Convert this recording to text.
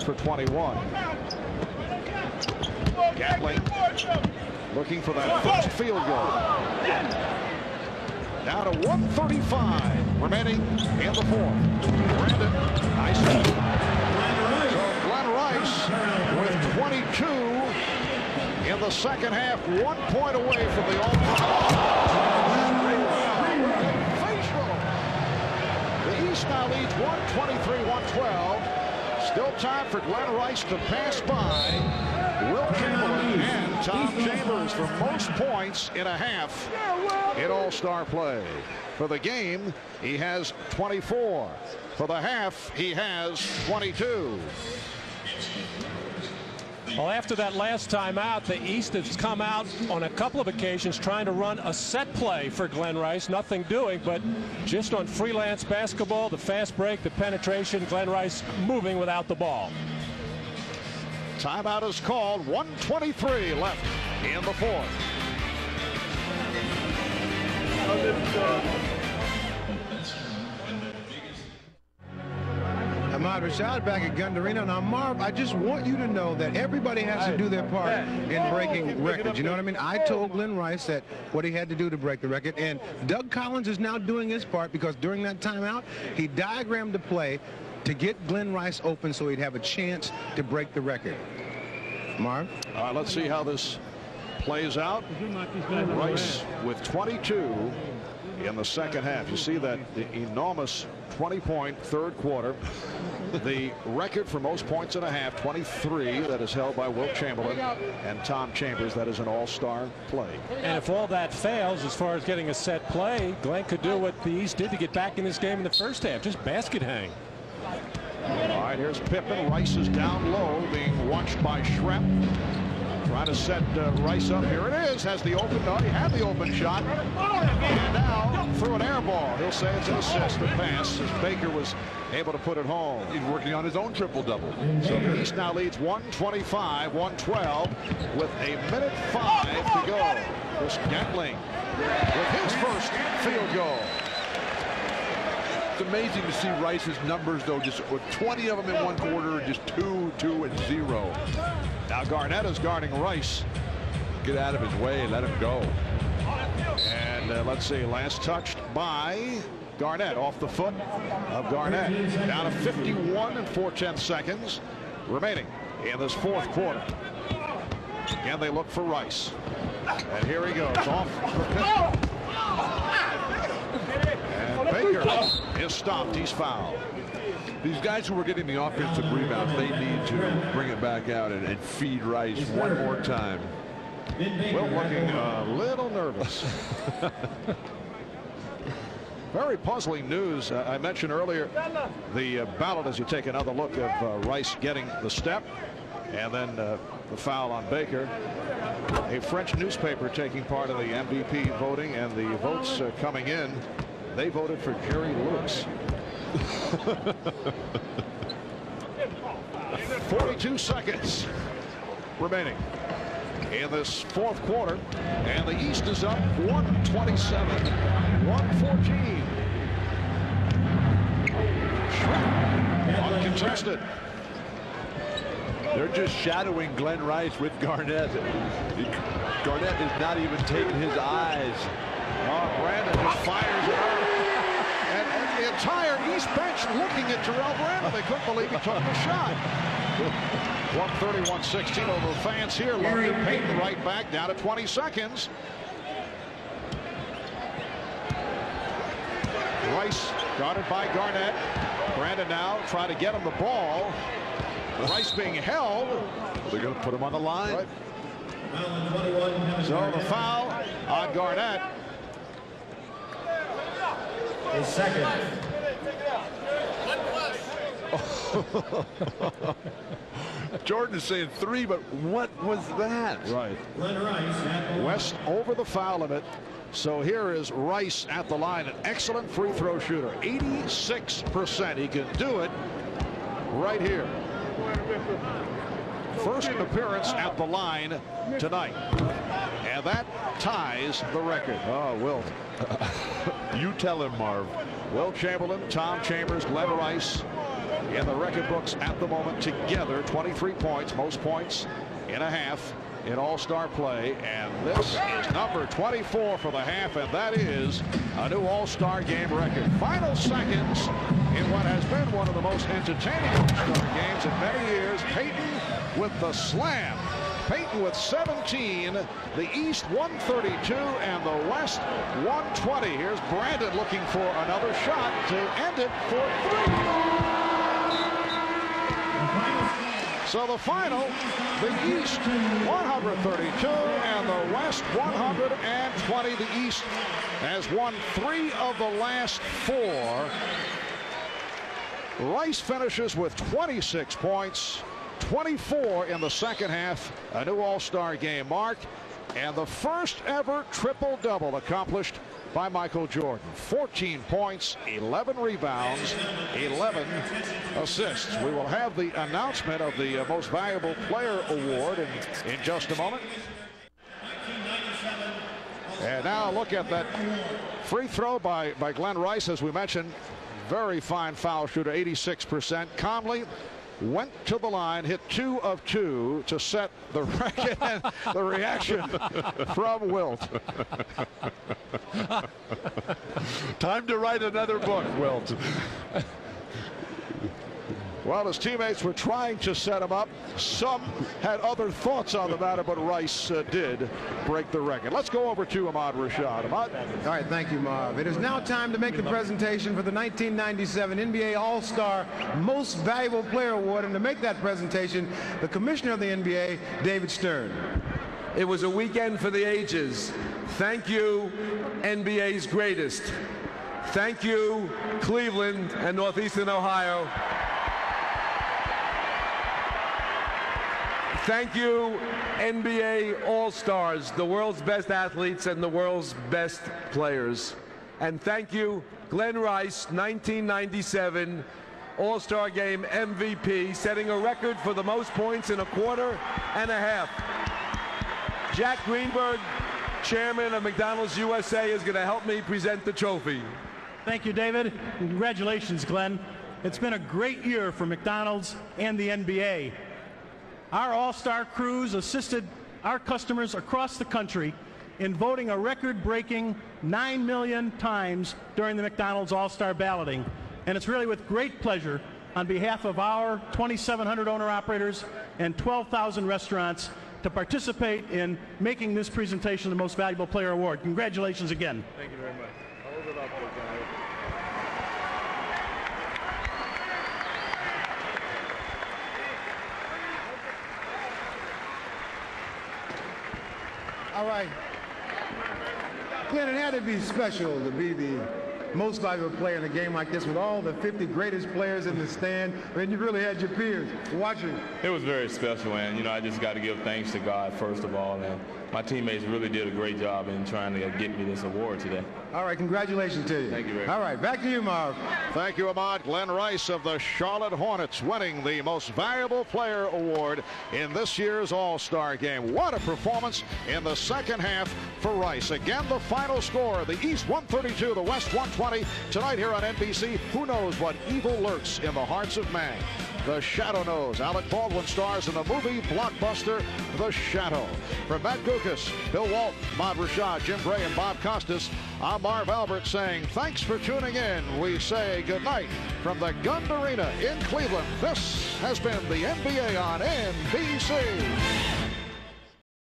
for 21. Gatling looking for that first field goal. Now to 1:35 remaining in the fourth. Brandon, nice. So Glen Rice with 22 in the second half, 1 point away from the all-time. The East now leads 123-112. Still time for Glen Rice to pass by Wilt Chamberlain and Tom Chambers for most points in a half in All-Star play. For the game, he has 24. For the half, he has 22. Well, after that last time out, the East has come out on a couple of occasions trying to run a set play for Glen Rice. Nothing doing, but just on freelance basketball, the fast break, the penetration, Glen Rice moving without the ball. Timeout is called. 1:23 left in the fourth. Ahmad Rashad back at Gundarina. Now, Marv, I just want you to know that everybody has to do their part in breaking records. You know what I mean? I told Glen Rice that what he had to do to break the record, and Doug Collins is now doing his part because during that timeout, he diagrammed the play to get Glen Rice open so he'd have a chance to break the record. Marv? All right, let's see how this plays out. Rice with 22 in the second half. You see that enormous 20-point third quarter. The record for most points in a half, 23, that is held by Wilt Chamberlain and Tom Chambers. That is an all-star play. And if all that fails, as far as getting a set play, Glen could do what the East did to get back in this game in the first half, just basket hang. All right, here's Pippen. Rice is down low, being watched by Schrep. Trying to set Rice up. Here it is. Has the open. No, he had the open shot. And now through an air ball. He'll say it's an assist. The pass as Baker was able to put it home. He's working on his own triple-double. So the East now leads 125-112 with 1:05 to go. Chris Gatling with his first field goal. It's amazing to see Rice's numbers, though, just with 20 of them in one quarter, just 2, 2, and 0. Now Garnett is guarding Rice. Get out of his way, let him go. And let's see, last touched by Garnett off the foot of Garnett. Down to 51 and 4/10 seconds remaining in this fourth quarter. Again, they look for Rice. And here he goes off for Pippen. And Baker is stopped. He's fouled. These guys who were getting the offensive rebounds, they need to bring it back out and feed Rice one more time. Wilt looking a little nervous. Very puzzling news. I mentioned earlier the ballot as you take another look of Rice getting the step and then the foul on Baker. A French newspaper taking part in the MVP voting, and the votes coming in, they voted for Jerry Lewis. 42 seconds remaining in this fourth quarter, and the East is up 127-114. Uncontested. They're just shadowing Glen Rice with Garnett. Garnett is not even taking his eyes. Oh, Brandon just fires it out. And the entire East bench looking at Terrell Brandon. They couldn't believe he took the shot. 130-116 over the fans here. London Payton right back down to 20 seconds. Rice guarded by Garnett. Brandon now trying to get him the ball. Rice being held. They're going to put him on the line. Right. So the foul on Garnett. A second. Jordan is saying 3, but what was that? Right. West over the foul limit. So here is Rice at the line, an excellent free throw shooter. 86%. He can do it right here. First appearance at the line tonight. And that ties the record. Oh, Wilt. You tell him, Marv. Wilt Chamberlain, Tom Chambers, Glen Rice in the record books at the moment together. 23 points, most points in a half in all-star play, and this is number 24 for the half, and that is a new all-star game record. Final seconds in what has been one of the most entertaining all-star games in many years. Peyton with the slam. Peyton with 17, the East 132 and the West 120. Here's Brandon looking for another shot to end it for 3. So the final, the East 132 and the West 120. The East has won 3 of the last 4. Rice finishes with 26 points, 24 in the second half, a new all-star game mark, and the first ever triple-double accomplished by Michael Jordan. 14 points, 11 rebounds, 11 assists. We will have the announcement of the Most Valuable Player Award in just a moment. And now look at that free throw by Glen Rice. As we mentioned, very fine foul shooter, 86%. Conley went to the line, hit 2 of 2 to set the record, and the reaction from Wilt. Time to write another book, Wilt. Well, his teammates were trying to set him up. Some had other thoughts on the matter, but Rice did break the record. Let's go over to Ahmad Rashad. Ahmad. All right, thank you, Marv. It is now time to make the presentation for the 1997 NBA All-Star Most Valuable Player Award. And to make that presentation, the commissioner of the NBA, David Stern. It was a weekend for the ages. Thank you, NBA's greatest. Thank you, Cleveland and Northeastern Ohio. Thank you, NBA All-Stars, the world's best athletes and the world's best players. And thank you, Glen Rice, 1997 All-Star Game MVP, setting a record for the most points in a quarter and a half. Jack Greenberg, chairman of McDonald's USA, is going to help me present the trophy. Thank you, David. Congratulations, Glenn. It's been a great year for McDonald's and the NBA. Our All-Star crews assisted our customers across the country in voting a record-breaking 9 million times during the McDonald's All-Star balloting. And it's really with great pleasure on behalf of our 2,700 owner-operators and 12,000 restaurants to participate in making this presentation the Most Valuable Player Award. Congratulations again. Thank you very much. I'll hold it up for you. All right. Glenn, it had to be special to be the most valuable player in a game like this with all the 50 greatest players in the stand. I mean, you really had your peers watching. It was very special, and, you know, I just got to give thanks to God, first of all, and my teammates really did a great job in trying to get me this award today. All right, congratulations to you. Thank you very much. All right, back to you, Marv. Thank you, Ahmad. Glen Rice of the Charlotte Hornets winning the Most Valuable Player Award in this year's All-Star Game. What a performance in the second half for Rice. Again, the final score, the East 132, the West 120. Tonight here on NBC, who knows what evil lurks in the hearts of man? The Shadow knows. Alec Baldwin stars in the movie blockbuster The Shadow. From Matt Gukas, Bill Walton, Ahmad Rashad, Jim Gray, and Bob Costas, I'm Marv Albert saying thanks for tuning in. We say good night from the Gund Arena in Cleveland. This has been the NBA on NBC.